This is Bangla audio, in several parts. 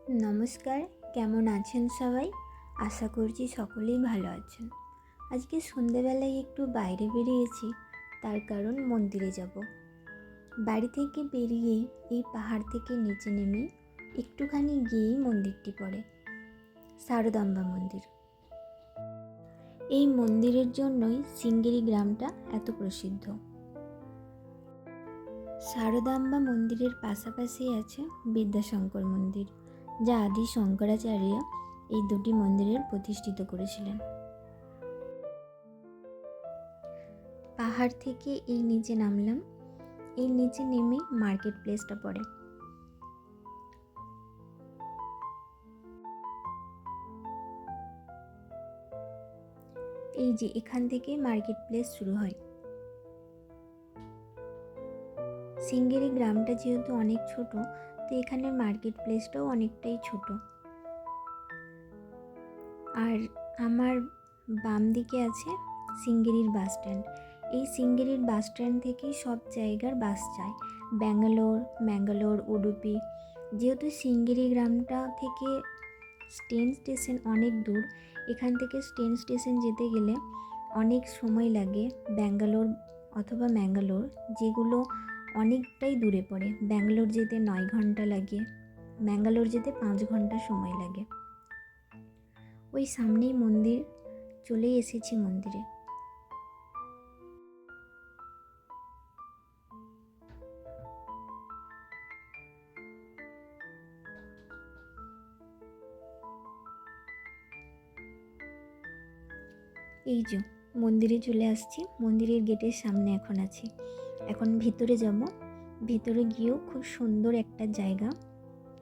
নমস্কার, কেমন আছেন সবাই? আশা করছি সকলেই ভালো আছেন। আজকে সন্ধেবেলায় একটু বাইরে বেরিয়েছি, তার কারণ মন্দিরে যাব। বাড়ি থেকে বেরিয়েই এই পাহাড় থেকে নিচে নেমে একটুখানি গিয়েই মন্দিরটি পড়ে, শারদাম্বা মন্দির। এই মন্দিরের জন্যই সিঙ্গিরি গ্রামটা এত প্রসিদ্ধ। শারদাম্বা মন্দিরের পাশাপাশি আছে বিদ্যাশঙ্কর মন্দির, যা আদি শঙ্করাচার্য এই দুটি মন্দিরের প্রতিষ্ঠিত করেছিলেন। পাহাড় থেকে এই নিচে নামলাম। এই নিচে নেমে মার্কেট প্লেসটা পড়ে। এই যে এখান থেকে মার্কেট প্লেস শুরু হয়। সিঙ্গিরি গ্রামটা যেহেতু অনেক ছোট, তো এখানে মার্কেট প্লেসটাও অনেকটাই ছোট। আর আমার বাম দিকে আছে সিঙ্গিরির বাস স্ট্যান্ড। এই সিঙ্গিরির বাস স্ট্যান্ড থেকেই সব জায়গার বাস যায়, ম্যাঙ্গালোর, উডুপি। যেহেতু সিঙ্গিরি গ্রামটা থেকে স্টেশন অনেক দূর, এখান থেকে স্টেশন যেতে গেলে অনেক সময় লাগে। ব্যাঙ্গালোর অথবা ম্যাঙ্গালোর, যেগুলো অনেকটাই দূরে পড়ে, ব্যাঙ্গালোর যেতে 9 ঘন্টা লাগে, ম্যাঙ্গালোর যেতে 5 ঘন্টা সময় লাগে। ওই সামনেই মন্দির, চলেই এসেছি মন্দিরে। এই যে মন্দিরে চলে আসছি, মন্দিরের গেটের সামনে এখন আছি। এখন ভিতরে যাব। ভিতরে গিয়েও খুব সুন্দর একটা জায়গা।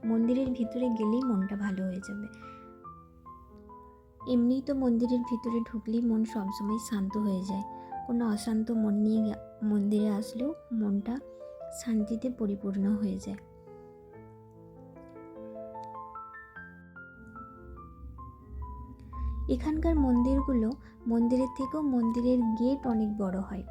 মন্দিরের ভিতরে গেলেই মনটা ভালো হয়ে যাবে। এমনিই তো মন্দিরের ভিতরে ঢুকলেই মন সবসময় শান্ত হয়ে যায়। কোনো অশান্ত মন নিয়ে মন্দিরে আসলেও মনটা শান্তিতে পরিপূর্ণ হয়ে যায়। এখানকার মন্দিরগুলো মন্দিরের থেকেও মন্দিরের গেট অনেক বড় হয়।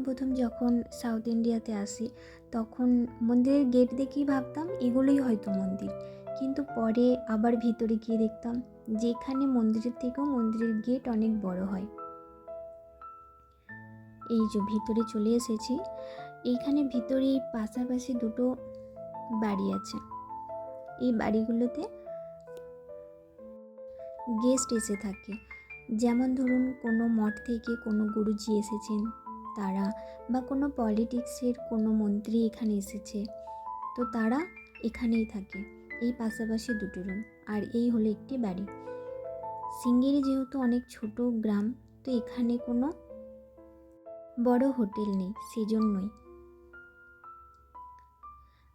প্রথম যখন সাউথ ইন্ডিয়াতে আসি, তখন মন্দিরের গেট দেখেই ভাবতাম এগুলোই হয়তো মন্দির, কিন্তু পরে আবার ভিতরে গিয়ে দেখতাম যে এখানে মন্দিরের থেকেও মন্দিরের গেট অনেক বড় হয়। এই যে ভিতরে চলে এসেছি। এইখানে ভিতরে পাশাপাশি দুটো বাড়ি আছে। এই বাড়িগুলোতে গেস্ট এসে থাকে। যেমন ধরুন কোনো মঠ থেকে কোনো গুরুজি এসেছেন তারা, বা কোনো পলিটিক্সের কোনো মন্ত্রী এখানে এসেছে, তো তারা এখানেই থাকে। এই পাশাপাশি দুটো রুম, আর এই হলো একটি বাড়ি। সিঙ্গিরি যেহেতু অনেক ছোট গ্রাম, তো এখানে কোনো বড় হোটেল নেই, সেজন্যই।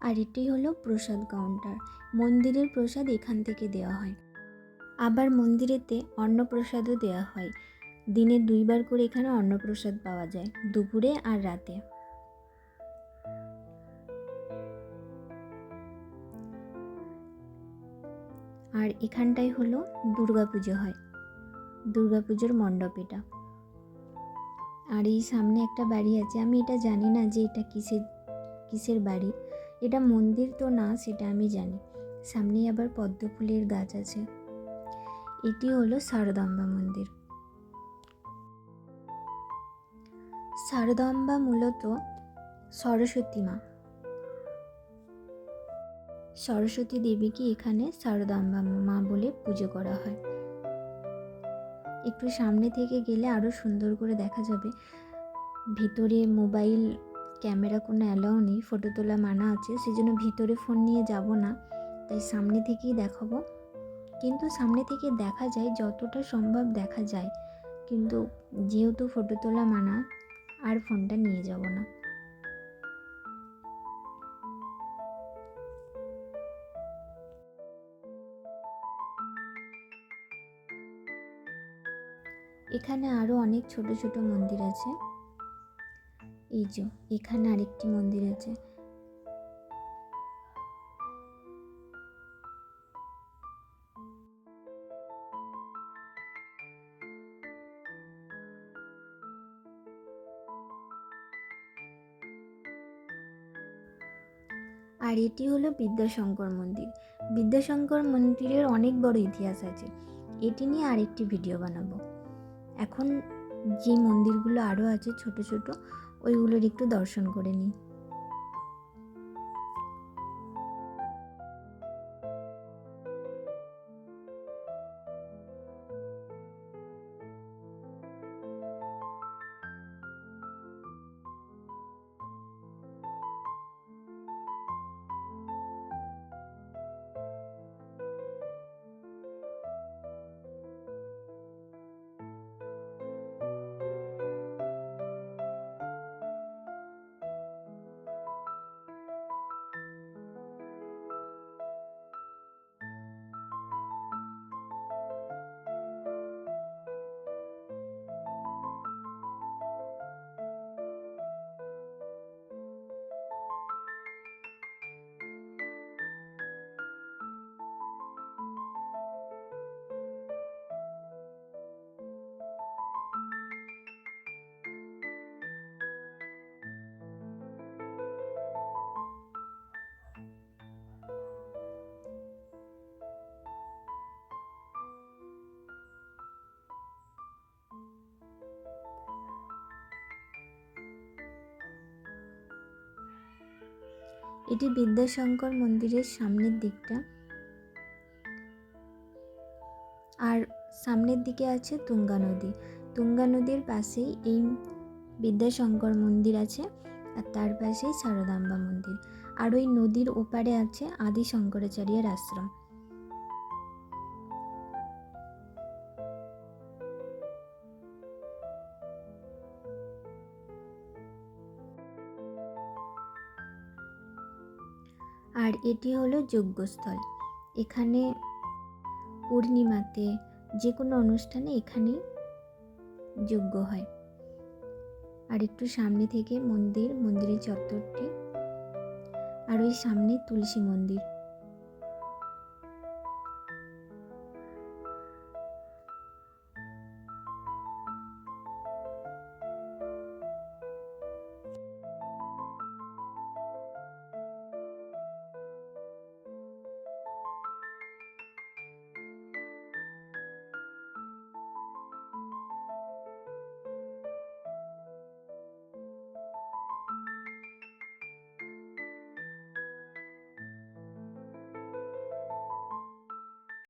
আর এটাই হলো প্রসাদ কাউন্টার। মন্দিরের প্রসাদ এখান থেকে দেওয়া হয়। আবার মন্দিরেতে অন্নপ্রসাদও দেওয়া হয়। দিনে 2 বার করে এখানে অন্নপ্রসাদ পাওয়া যায়, দুপুরে আর রাতে। আর এখানটাই হলো দুর্গাপুজো হয়, দুর্গাপুজোর মণ্ডপ এটা। আর এই সামনে একটা বাড়ি আছে, আমি এটা জানি না যে এটা কিসের বাড়ি। এটা মন্দির তো না, সেটা আমি জানি। সামনেই আবার পদ্ম ফুলের গাছ আছে। এটি হলো শারদাম্বা মন্দির। শারদাম্বা মূলত সরস্বতী মা, সরস্বতী দেবীকে এখানে শারদাম্বা মা বলে পুজো করা হয়। একটু সামনে থেকে গেলে আরও সুন্দর করে দেখা যাবে। ভিতরে মোবাইল ক্যামেরা কোনো অ্যালাউ নেই, ফটো তোলা মানা আছে, সেজন্য ভিতরে ফোন নিয়ে যাব না, তাই সামনে থেকেই দেখাবো। কিন্তু সামনে থেকে দেখা যায়, যতটা সম্ভব দেখা যায়, কিন্তু যেহেতু ফটো তোলা মানা, আর ফোনটা নিয়ে যাব না। এখানে আরও অনেক ছোট ছোট মন্দির আছে। এই যে এখানে আরেকটি মন্দির আছে। আর আর এটি হলো বিদ্যাশঙ্কর মন্দির। বিদ্যাশঙ্কর মন্দিরের অনেক বড় ইতিহাস আছে, এটি নিয়ে আরেকটি ভিডিও বানাবো। এখন যে মন্দিরগুলো আরও আছে ছোট ছোট, ওইগুলোর একটু দর্শন করে নিই। এটি বিদ্যাশঙ্কর মন্দিরের সামনের দিকটা, আর সামনের দিকে আছে তুঙ্গা নদী। তুঙ্গা নদীর পাশেই এই বিদ্যাশঙ্কর মন্দির আছে, আর তার পাশেই শারদাম্বা মন্দির। আর ওই নদীর ওপারে আছে আদি শঙ্করাচার্যের আশ্রম। আর এটি হলো যজ্ঞস্থল। এখানে পূর্ণিমাতে যে কোনো অনুষ্ঠানে এখানেই যজ্ঞ হয়। আর একটু সামনে থেকে মন্দিরের চত্বরটি, আর ওই সামনে তুলসী মন্দির।